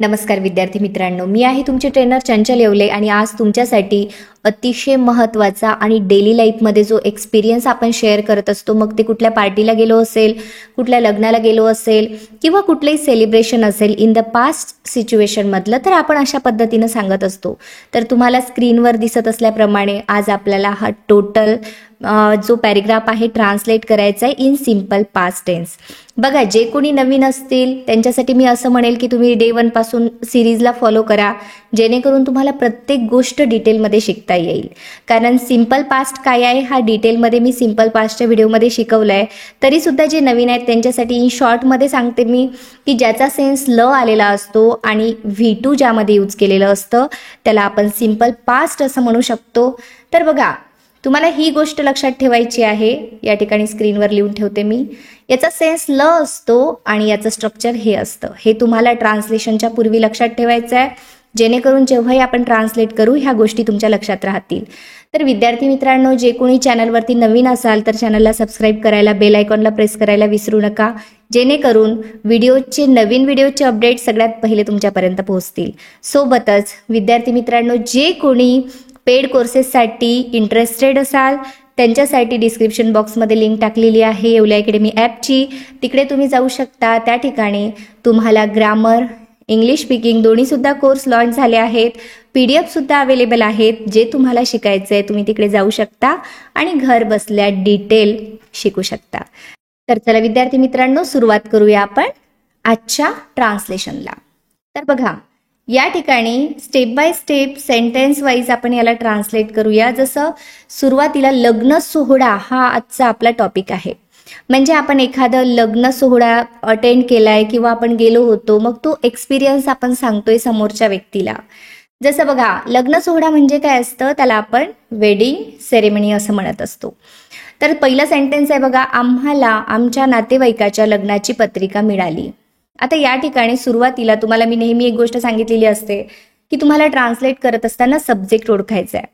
नमस्कार विद्यार्थी मित्रांनो, मी आहे तुमचे ट्रेनर चंचल येवले आणि आज तुमच्यासाठी अतिशय महत्त्वाचा आणि डेली लाईफमध्ये जो एक्सपिरियन्स आपण शेअर करत असतो, मग ते कुठल्या पार्टीला गेलो असेल, कुठल्या लग्नाला गेलो असेल किंवा कुठलेही सेलिब्रेशन असेल इन द पास्ट सिच्युएशनमधलं, तर आपण अशा पद्धतीनं सांगत असतो. तर तुम्हाला स्क्रीनवर दिसत असल्याप्रमाणे आज आपल्याला हा टोटल जो पॅरेग्राफ आहे ट्रान्सलेट करायचा आहे इन सिम्पल पास्ट टेन्स. बघा, जे कोणी नवीन असतील त्यांच्यासाठी मी असं म्हणेल की तुम्ही डे 1 पासून सिरीजला फॉलो करा, जेणेकरून तुम्हाला प्रत्येक गोष्ट डिटेलमध्ये शिकता येईल. कारण सिम्पल पास्ट काय आहे हा डिटेलमध्ये मी सिम्पल पास्टच्या व्हिडिओमध्ये शिकवलं आहे. तरीसुद्धा जे नवीन आहेत त्यांच्यासाठी इन शॉर्टमध्ये सांगते मी की ज्याचा सेन्स ल आलेला असतो आणि V2 ज्यामध्ये यूज केलेलं असतं त्याला आपण सिम्पल पास्ट असं म्हणू शकतो. तर बघा, तुम्हाला ही गोष्ट लक्षात ठेवायची आहे. या ठिकाणी स्क्रीनवर लिहून ठेवते मी. याचा सेन्स ल असतो आणि याचं स्ट्रक्चर हे असतं. हे तुम्हाला ट्रान्सलेशनच्या पूर्वी लक्षात ठेवायचं आहे, जेणेकरून जेव्हाही आपण ट्रान्सलेट करू ह्या गोष्टी तुमच्या लक्षात राहतील. तर विद्यार्थी मित्रांनो, जे कोणी चॅनलवरती नवीन असाल तर चॅनलला सबस्क्राईब करायला, बेल आयकॉनला प्रेस करायला विसरू नका, जेणेकरून नवीन व्हिडिओचे अपडेट सगळ्यात पहिले तुमच्यापर्यंत पोहोचतील. सोबतच विद्यार्थी मित्रांनो, जे कोणी पेड कोर्सेससाठी इंटरेस्टेड असाल त्यांच्यासाठी डिस्क्रिप्शन बॉक्समध्ये लिंक टाकलेली आहे येवले अकॅडमी ॲपची. तिकडे तुम्ही जाऊ शकता. त्या ठिकाणी तुम्हाला ग्रामर, इंग्लिश स्पीकिंग दोन्हीसुद्धा कोर्स लॉन्च झाले आहेत. PDF सुद्धा अवेलेबल आहेत. जे तुम्हाला शिकायचं आहे तुम्ही तिकडे जाऊ शकता आणि घर बसल्या डिटेल शिकू शकता. तर चला विद्यार्थी मित्रांनो, सुरुवात करूया आपण आजच्या ट्रान्सलेशनला. तर बघा, या ठिकाणी step by step sentence wise आपण याला ट्रान्सलेट करूया. जसं सुरुवातीला लग्न सोहळा हा आजचा आपला टॉपिक आहे. म्हणजे आपण एखादं लग्न सोहळा अटेंड केलाय किंवा आपण गेलो होतो, मग तो एक्सपिरियन्स आपण सांगतोय समोरच्या व्यक्तीला. जसं बघा, लग्न सोहळा म्हणजे काय असतं, त्याला आपण वेडिंग सेरेमनी असं म्हणत असतो. तर पहिलं सेंटेन्स आहे बघा, आम्हाला आमच्या नातेवाईकाच्या लग्नाची पत्रिका मिळाली. आता या ठिकाणी सुरुवातीला तुम्हाला मी नेहमी एक गोष्ट सांगितलेली असते की तुम्हाला ट्रान्सलेट करत असताना सब्जेक्ट ओळखायचा आहे.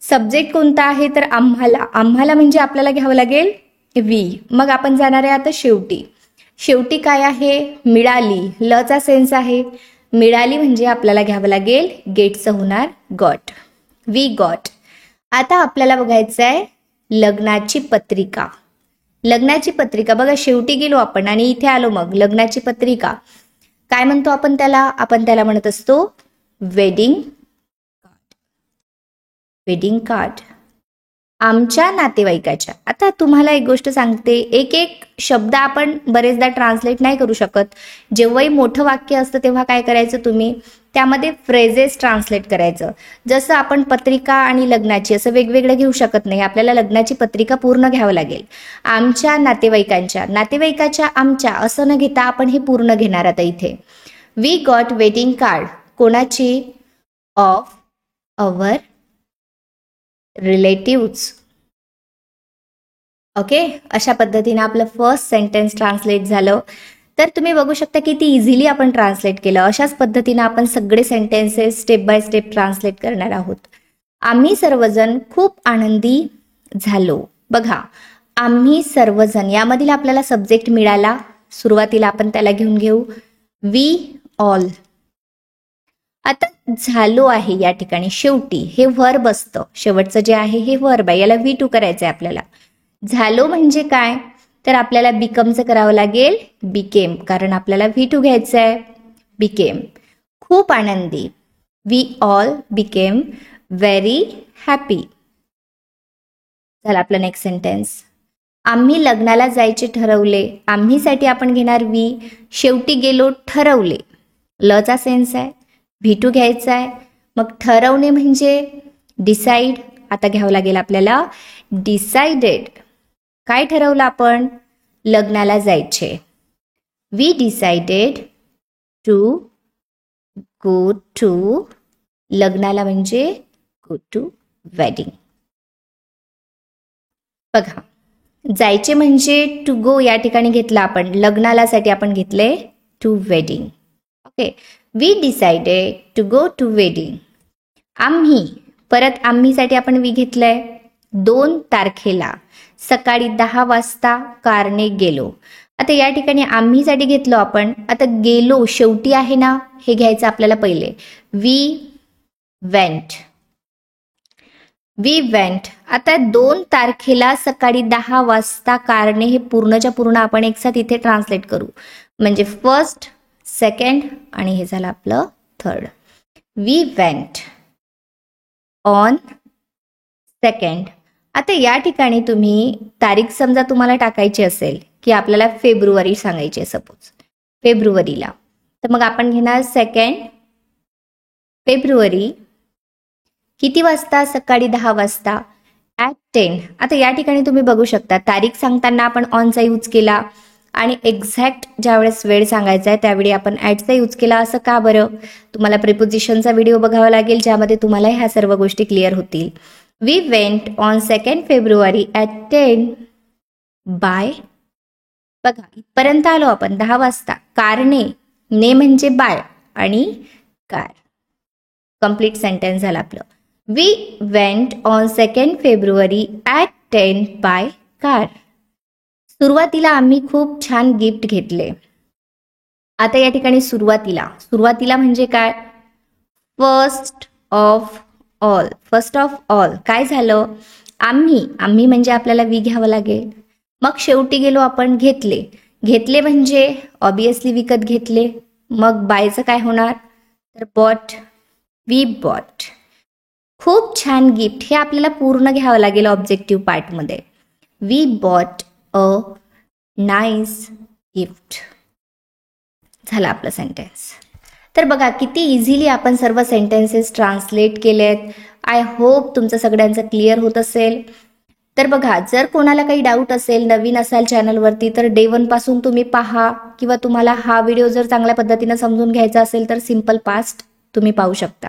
सब्जेक्ट कोणता आहे तर आम्हाला म्हणजे आपल्याला घ्यावं लागेल वी. मग आपण जाणार आहे आता शेवटी काय आहे, मिळाली. लचा सेन्स आहे, मिळाली म्हणजे आपल्याला घ्यावं लागेल गेटचं होणार गॉट. We got. आता आपल्याला बघायचं आहे लग्नाची पत्रिका. बघा, शेवटी गेलो आपण आणि इथे आलो, मग लग्नाची पत्रिका काय म्हणतो आपण त्याला म्हणत असतो वेडिंग कार्ड. आमच्या नातेवाईकाच्या. आता तुम्हाला एक गोष्ट सांगते, एक शब्द आपण बरेचदा ट्रान्सलेट नाही करू शकत. जेव्हाही मोठं वाक्य असतं तेव्हा काय करायचं, तुम्ही त्यामध्ये फ्रेजेस ट्रान्सलेट करायचं. जसं आपण पत्रिका आणि लग्नाची असं वेगवेगळं घेऊ शकत नाही. आपल्याला लग्नाची पत्रिका पूर्ण घ्यावं लागेल. आमच्या नातेवाईकाच्या आमच्या असं न घेता आपण हे पूर्ण घेणार आता इथे. We got wedding card. कोणाची? Of our relatives. ओके, अशा पद्धतीने आपलं फर्स्ट सेंटेन्स ट्रान्सलेट झालं. तर तुम्ही बघू शकता किती इझिली आपण ट्रान्सलेट केलं. अशाच पद्धतीने आपण सगळे sentences step by step translate करणार आहोत. आम्ही सर्वजण खूप आनंदी झालो. बघा, आम्ही सर्वजण यामधील आपल्याला सब्जेक्ट मिळाला. सुरुवातीला आपण त्याला घेऊ वी ऑल. आता झालो आहे या ठिकाणी शेवटी हे व्हर्ब असतं. शेवटचं जे आहे हे व्हर्ब आहे, याला V2 करायचं आहे आपल्याला. झालो म्हणजे काय तर आपल्याला बिकमचं करावं लागेल बिकेम, कारण आपल्याला V2 घ्यायचं आहे. बिकेम, खूप आनंदी. We all became very happy. चला आपलं नेक्स्ट सेंटेन्स. आम्ही लग्नाला जायचे ठरवले. आम्हीसाठी आपण घेणार वी. शेवटी गेलो ठरवले. लचा सेन्स आहे, V2 घ्यायचा आहे. मग ठरवणे म्हणजे डिसाईड. आता घ्यावं लागेल आपल्याला डिसाइडेड. काय ठरवलं आपण? लग्नाला जायचे. We decided to go to. लग्नाला म्हणजे गो टू वेडिंग. बघा, जायचे म्हणजे टू गो या ठिकाणी घेतला आपण. लग्नाला साठी आपण घेतले to wedding. Okay, we decided to go to wedding. आम्ही, परत आम्हीसाठी आपण वी घेतलंय. 2 तारखेला सकाळी 10 वाजता कारने गेलो. आता या ठिकाणी आम्हीसाठी घेतलो आपण. आता गेलो शेवटी आहे ना, हे घ्यायचं आपल्याला पहिले. We went. We went. आता 2 तारखेला सकाळी 10 वाजता कारने हे पूर्णच्या पूर्ण आपण एकसाथ इथे ट्रान्सलेट करू. म्हणजे फर्स्ट, सेकंड आणि हे झालं आपलं third. We went on second. आता या ठिकाणी तुम्ही तारीख समजा तुम्हाला टाकायची असेल की आपल्याला फेब्रुवारी सांगायची आहे सपोज फेब्रुवारीला, तर मग आपण घेणार 2 फेब्रुवारी. किती वाजता? सकाळी 10 वाजता. ॲट 10. आता या ठिकाणी तुम्ही बघू शकता तारीख सांगताना आपण ऑनचा यूज केला आणि एक्झॅक्ट ज्यावेळेस वेळ सांगायचा आहे त्यावेळी आपण ॲटचा यूज केला. असं का बरं? तुम्हाला प्रिपोजिशनचा व्हिडिओ बघावा लागेल ज्यामध्ये तुम्हाला ह्या सर्व गोष्टी क्लिअर होतील. We went on 2 February at 10 by. बघा इथपर्यंत आलो आपण 10 वाजता. कारने, ने म्हणजे बाय आणि कार. कंप्लीट सेंटेन्स झालं आपलं. We went on 2 February at 10 by car. सुरुवातीला आम्ही खूप छान गिफ्ट घेतले. आता या ठिकाणी सुरुवातीला म्हणजे काय? First of all. First of all काय झालं? आम्ही म्हणजे आपल्याला वी घ्यावं लागेल. मग शेवटी गेलो आपण घेतले म्हणजे ऑब्विसली विकत घेतले. मग बायचं काय होणार? तर बॉट. We bought. खूप छान गिफ्ट हे आपल्याला पूर्ण घ्यावं लागेल ऑब्जेक्टिव्ह पार्टमध्ये. We bought a nice gift. झालं आपलं सेंटेन्स. तर बघा किती इझिली आपण सर्व सेंटेन्सेस ट्रान्सलेट केलेत. आय होप तुमचं सगळ्यांचं क्लिअर होत असेल. तर बघा जर कोणाला काही डाऊट असेल, नवीन असाल चॅनलवरती, तर डे 1 पासून तुम्ही पहा किंवा तुम्हाला हा व्हिडिओ जर चांगल्या पद्धतीनं समजून घ्यायचा असेल तर सिम्पल पास्ट तुम्ही पाहू शकता.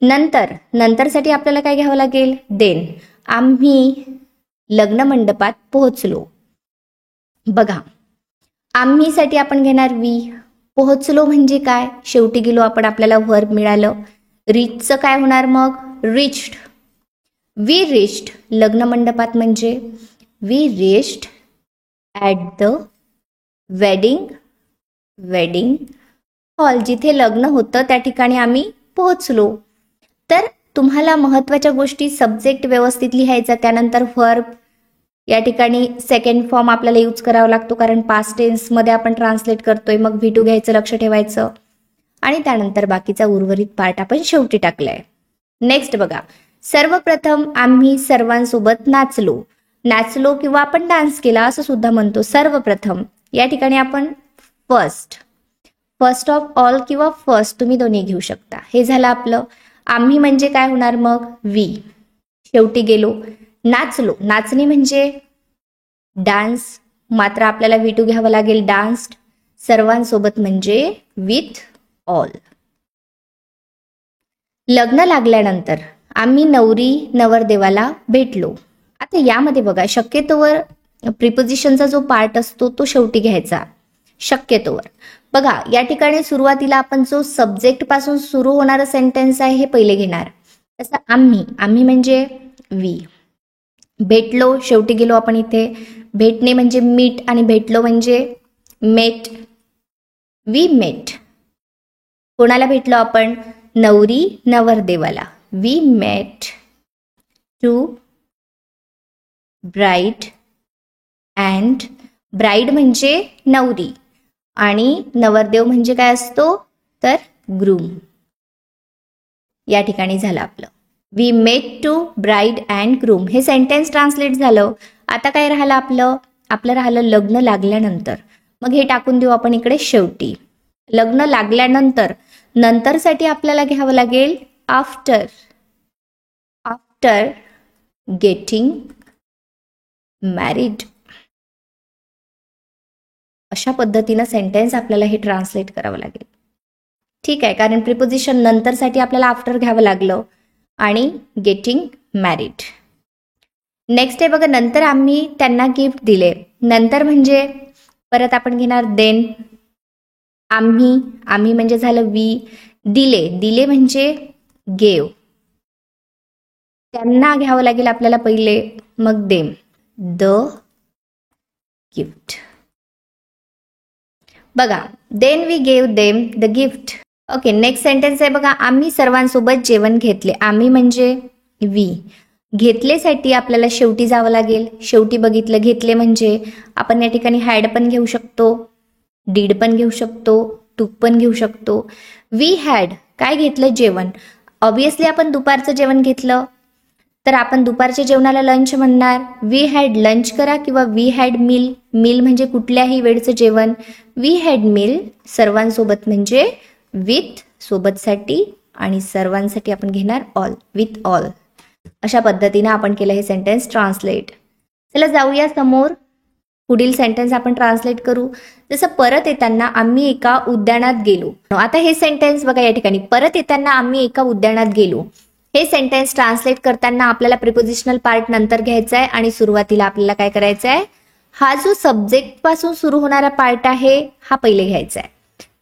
नंतरसाठी आपल्याला काय घ्यावं लागेल? देन. आम्ही लग्न मंडपात पोहोचलो. बघा आम्हीसाठी आपण घेणार वी. पोहोचलो म्हणजे काय? शेवटी गेलो आपण, आपल्याला वर्ब मिळालं. रीचचं काय होणार मग? रिच्ड. We reached. लग्न मंडपात म्हणजे we reached at the wedding hall. जिथे लग्न होतं त्या ठिकाणी आम्ही पोहोचलो. तर तुम्हाला महत्त्वाच्या गोष्टी सब्जेक्ट व्यवस्थित लिहायचा, त्यानंतर वर्ब या ठिकाणी सेकंड फॉर्म आपल्याला यूज करावा लागतो कारण पास्ट टेन्समध्ये आपण ट्रान्सलेट करतोय. मग V2 घ्यायचं, लक्ष ठेवायचं. आणि त्यानंतर बाकीचा उर्वरित पार्ट आपण शेवटी टाकलाय. नेक्स्ट बघा, सर्वप्रथम आम्ही सर्वांसोबत नाचलो किंवा आपण डान्स केला असं सुद्धा म्हणतो. सर्वप्रथम या ठिकाणी आपण फर्स्ट ऑफ ऑल किंवा फर्स्ट तुम्ही दोन्ही घेऊ शकता. हे झालं आपलं. आम्ही म्हणजे काय होणार मग? वी. शेवटी गेलो. नाचणे म्हणजे डान्स, मात्र आपल्याला V2 घ्यावं लागेल. डान्स्ड. सर्वांसोबत म्हणजे विथ ऑल. लग्न लागल्यानंतर आम्ही नवरी नवरदेवाला भेटलो. आता यामध्ये बघा शक्यतोवर प्रिपोजिशनचा जो पार्ट असतो तो शेवटी घ्यायचा. शक्यतोवर बघा या ठिकाणी सुरुवातीला आपण जो सब्जेक्ट पासून सुरू होणारा सेंटेन्स आहे हे पहिले घेणार. तसं आम्ही म्हणजे वी. भेटलो, शेवटी गेलो आपण इथे. भेटणे म्हणजे मीट आणि भेटलो म्हणजे मेट. वी मेट. कोणाला भेटलो आपण? नवरी नवरदेवाला. We met to bride and. Bride म्हणजे नवरी आणि नवरदेव म्हणजे काय असतो? तर ग्रूम. या ठिकाणी झालं आपलं we met to bride and groom. हे सेंटेन्स ट्रान्सलेट झालं. आता काय राहिलं आपलं राहिलं लग्न लागल्यानंतर. मग हे टाकून देऊ आपण इकडे शेवटी. लग्न लागल्यानंतर नंतरसाठी आपल्याला घ्यावं लागेल आफ्टर गेटिंग मॅरिड. अशा पद्धतीनं सेंटेन्स आपल्याला हे ट्रान्सलेट करावं लागेल. ठीक आहे, कारण प्रिपोजिशन नंतरसाठी आपल्याला आफ्टर घ्यावं लागलं आणि गेटिंग मॅरिड. नेक्स्ट आहे बघा, नंतर आम्ही त्यांना गिफ्ट दिले. नंतर म्हणजे परत आपण घेणार देन. आम्ही म्हणजे झालं वी. दिले म्हणजे गेव. त्यांना घ्यावं लागेल आपल्याला पहिले, मग देम द गिफ्ट. बघा, then we gave them the gift. Okay, next sentence आहे बघा, आम्ही सर्वांसोबत जेवण घेतले. आम्ही म्हणजे वी. घेतलेसाठी आपल्याला शेवटी जावं लागेल. शेवटी बघितलं, घेतले म्हणजे आपण या ठिकाणी हॅड पण घेऊ शकतो, डीड पण घेऊ शकतो, टूक पण घेऊ शकतो. वी हॅड काय घेतलं? जेवण. ऑब्विसली आपण दुपारचं जेवण घेतलं तर आपण दुपारच्या जेवणाला लंच म्हणणार. वी हॅड लंच करा किंवा वी हॅड मील. मील म्हणजे कुठल्याही वेळचं जेवण. वी हॅड मील सर्वांसोबत म्हणजे विथ, सोबतसाठी, आणि सर्वांसाठी आपण घेणार ऑल, विथ ऑल. अशा पद्धतीने आपण केलं हे सेंटेन्स ट्रान्सलेट. चला जाऊया समोर. पुढील सेंटेन्स आपण ट्रान्सलेट करू. जसं परत येताना आम्ही एका उद्यानात गेलो. आता हे सेंटेन्स बघा, या ठिकाणी परत येताना आम्ही एका उद्यानात गेलो. हे सेंटेन्स ट्रान्सलेट करताना आपल्याला प्रिपोजिशनल पार्ट नंतर घ्यायचा आहे आणि सुरुवातीला आपल्याला काय करायचं आहे, हा जो सब्जेक्ट पासून सुरू होणारा पार्ट आहे हा पहिले घ्यायचा आहे.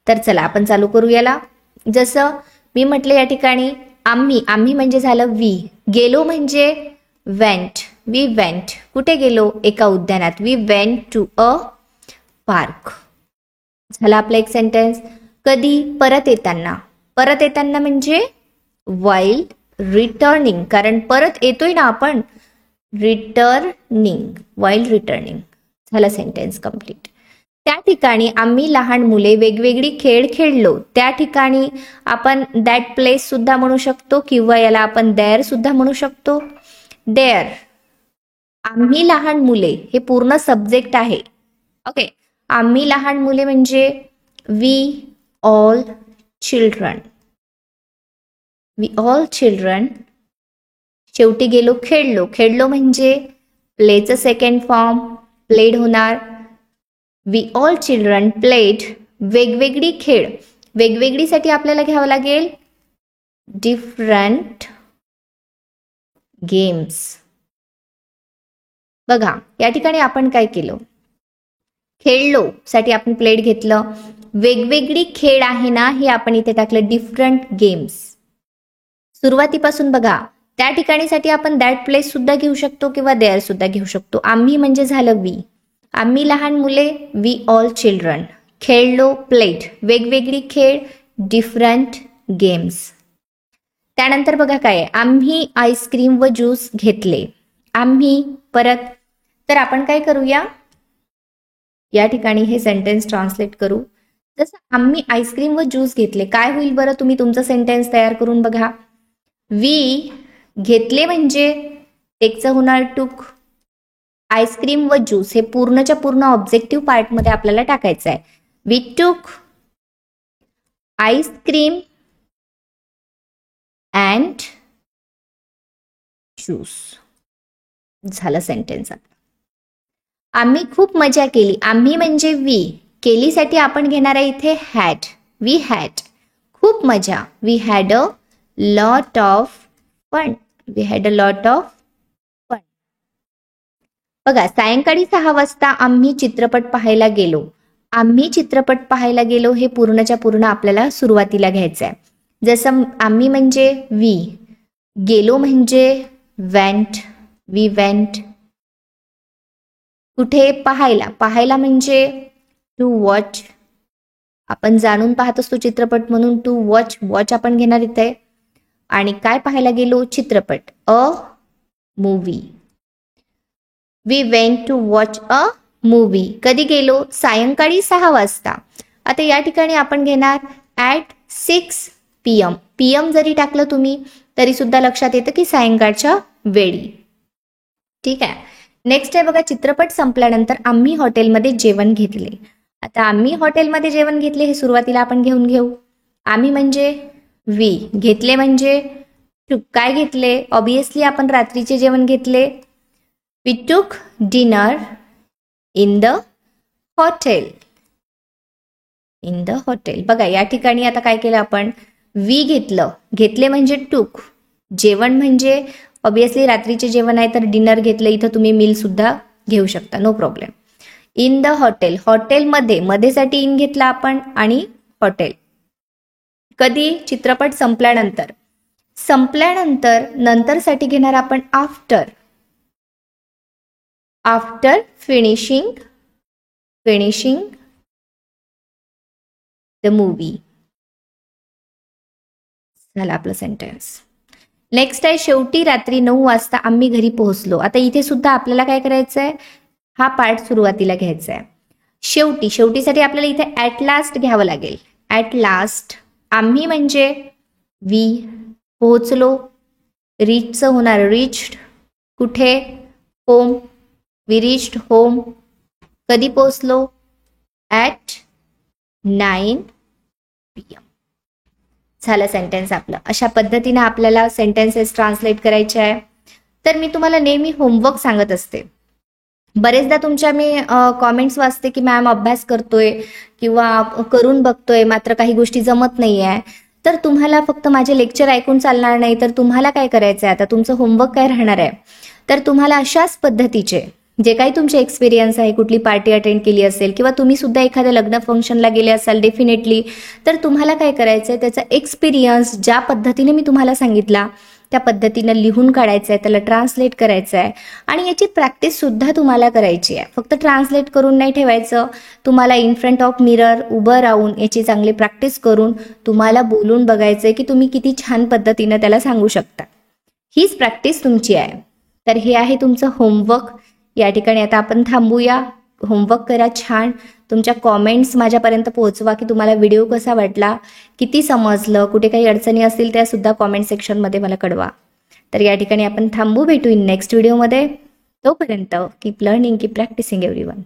तर चला आपण चालू करू याला. जसं मी म्हटलं या ठिकाणी आम्ही, आम्ही म्हणजे झालं वी. गेलो म्हणजे वेंट, वी वेंट. कुठे गेलो? एका उद्यानात. We went to a park. झाला आपला एक सेंटेन्स. कधी? परत येताना. परत येताना म्हणजे वाईल रिटर्निंग, कारण परत येतोय ना आपण, रिटर्निंग, वाईल रिटर्निंग. झाला सेंटेन्स कम्प्लीट. त्या ठिकाणी आम्ही लहान मुले वेगवेगळी खेळ खेळलो. त्या ठिकाणी आपण दॅट प्लेस सुद्धा म्हणू शकतो किंवा याला आपण देअर सुद्धा म्हणू शकतो. देअर. आम्ही लहान मुले हे पूर्ण सब्जेक्ट आहे. ओके, आम्ही लहान मुले म्हणजे we all children. We all children. शेवटी गेलो, खेळलो. खेळलो म्हणजे प्लेचं सेकंड फॉर्म, प्लेड होणार. We all children played. वेगवेगळी खेळ. वेगवेगळीसाठी आपल्याला घ्यावं लागेल डिफरंट गेम्स. बघा या ठिकाणी आपण काय केलं, खेळलो साठी आपण प्लेड घेतलं. वेगवेगळी खेळ आहे ना, हे आपण इथे टाकलं डिफरंट गेम्स. सुरुवातीपासून बघा, त्या ठिकाणीसाठी आपण दॅट प्लेस सुद्धा घेऊ शकतो किंवा देअर सुद्धा घेऊ शकतो. आम्ही म्हणजे झालं वी. आम्ही लहान मुले वी ऑल चिल्ड्रन. खेळलो प्लेड. वेगवेगळी खेळ डिफरंट गेम्स. त्यानंतर बघा काय आहे, आम्ही आईस्क्रीम व ज्यूस घेतले. आम्ही परत. तर आपण काय करूया, या ठिकाणी हे सेंटेन्स ट्रान्सलेट करू. जसं आम्ही आईस्क्रीम व ज्यूस घेतले, काय होईल बरं, तुम्ही तुमचं सेंटेन्स तयार करून बघा. वी घेतले म्हणजे एकचं होणार टूक. आईस्क्रीम व ज्यूस हे पूर्णच्या पूर्ण ऑब्जेक्टिव्ह पार्टमध्ये आपल्याला टाकायचं आहे. We took ice cream and juice. झालं सेंटेन्स. आम्ही खूप मजा केली. आम्ही म्हणजे वी. केलीसाठी आपण घेणार आहे इथे हॅड. वी हॅड खूप मजा. We had a lot of fun. We had a lot of fun. बघा, सायंकाळी 6 वाजता आम्ही चित्रपट पाहायला गेलो. आम्ही चित्रपट पाहायला गेलो हे पूर्णच्या पूर्ण आपल्याला सुरुवातीला घ्यायचं आहे. जसं आम्ही म्हणजे वी, गेलो म्हणजे वेंट, वी वेंट. कुठे? पाहायला. पाहायला म्हणजे टू वॉच. आपण जाणून पाहत असतो चित्रपट म्हणून टू वॉच. वॉच आपण घेणार इथे. आणि काय पाहायला गेलो? चित्रपट, a movie. We went to watch a movie. कधी गेलो? सायंकाळी 6 वाजता. आता या ठिकाणी आपण घेणार ॲट 6 PM. PM जरी टाकलं तुम्ही तरी सुद्धा लक्षात येतं की सायंकाळच्या वेळी. ठीक आहे. नेक्स्ट आहे बघा, चित्रपट संपल्यानंतर आम्ही हॉटेलमध्ये जेवण घेतले. आता आम्ही हॉटेलमध्ये जेवण घेतले हे सुरुवातीला आपण घेऊ. आम्ही म्हणजे वी. घेतले म्हणजे काय घेतले? ऑब्विसली आपण रात्रीचे जेवण घेतले. We took dinner in the hotel. In the hotel. बघा या ठिकाणी आता काय केलं आपण, वी घेतलं. घेतले म्हणजे टूक. जेवण म्हणजे ऑब्विसली रात्रीचे जेवण आहे तर डिनर घेतलं. इथं तुम्ही मील सुद्धा घेऊ शकता, no problem. In the hotel. हॉटेलमध्ये, मध्येसाठी इन घेतला आपण आणि हॉटेल. कधी? चित्रपट संपल्यानंतर. संपल्यानंतर नंतरसाठी घेणार आपण after. After finishing the movie. झालं आपलं सेंटेन्स. नेक्स्ट आहे शेवटी रात्री 9 वाजता आम्ही घरी पोहोचलो. आता इथे सुद्धा आपल्याला काय करायचं आहे, हा पार्ट सुरुवातीला घ्यायचा आहे. शेवटीसाठी आपल्याला इथे ॲट लास्ट घ्यावं लागेल. ॲट लास्ट आम्ही म्हणजे वी, पोहोचलो, रीचचं होणार रिच्ड, कुठे, होम, वी रिच्ड होम. कधी पोहोचलो, ॲट 9 PM. झालं सेंटेन्स आपलं. अशा पद्धतीने आपल्याला सेंटेन्सेस ट्रान्सलेट करायचे आहे. तर मी तुम्हाला नेहमी होमवर्क सांगत असते. बरेचदा तुमच्या मी कॉमेंट्स वाचते की मॅम अभ्यास करतोय किंवा करून बघतोय मात्र काही गोष्टी जमत नाही आहे. तर तुम्हाला फक्त माझे लेक्चर ऐकून चालणार नाही, तर तुम्हाला काय करायचं आहे, आता तुमचं होमवर्क काय राहणार आहे, तर तुम्हाला अशाच पद्धतीचे जे काही तुमचे एक्सपिरियन्स आहे, कुठली पार्टी अटेंड केली असेल किंवा तुम्ही सुद्धा एखाद्या लग्न फंक्शनला गेले असाल डेफिनेटली, तर तुम्हाला काय करायचं आहे, त्याचा एक्सपिरियन्स ज्या पद्धतीने मी तुम्हाला सांगितला त्या पद्धतीनं लिहून काढायचं आहे, त्याला ट्रान्सलेट करायचं आहे आणि याची प्रॅक्टिस सुद्धा तुम्हाला करायची आहे. फक्त ट्रान्सलेट करून नाही ठेवायचं, तुम्हाला इन फ्रंट ऑफ मिरर उभं राहून याची चांगली प्रॅक्टिस करून तुम्हाला बोलून बघायचं आहे की तुम्ही किती छान पद्धतीनं त्याला सांगू शकता. हीच प्रॅक्टिस तुमची आहे. तर हे आहे तुमचं होमवर्क. या ठिकाणी आता आपण थांबूया. होमवर्क करा छान. तुमच्या कॉमेंट्स माझ्यापर्यंत पोहोचवा की तुम्हाला व्हिडिओ कसा वाटला, किती समजलं, कुठे काही अडचणी असतील त्या सुद्धा कॉमेंट सेक्शनमध्ये मला कळवा. तर या ठिकाणी आपण थांबू, भेटू इन नेक्स्ट व्हिडिओमध्ये. तोपर्यंत keep learning, keep practicing everyone.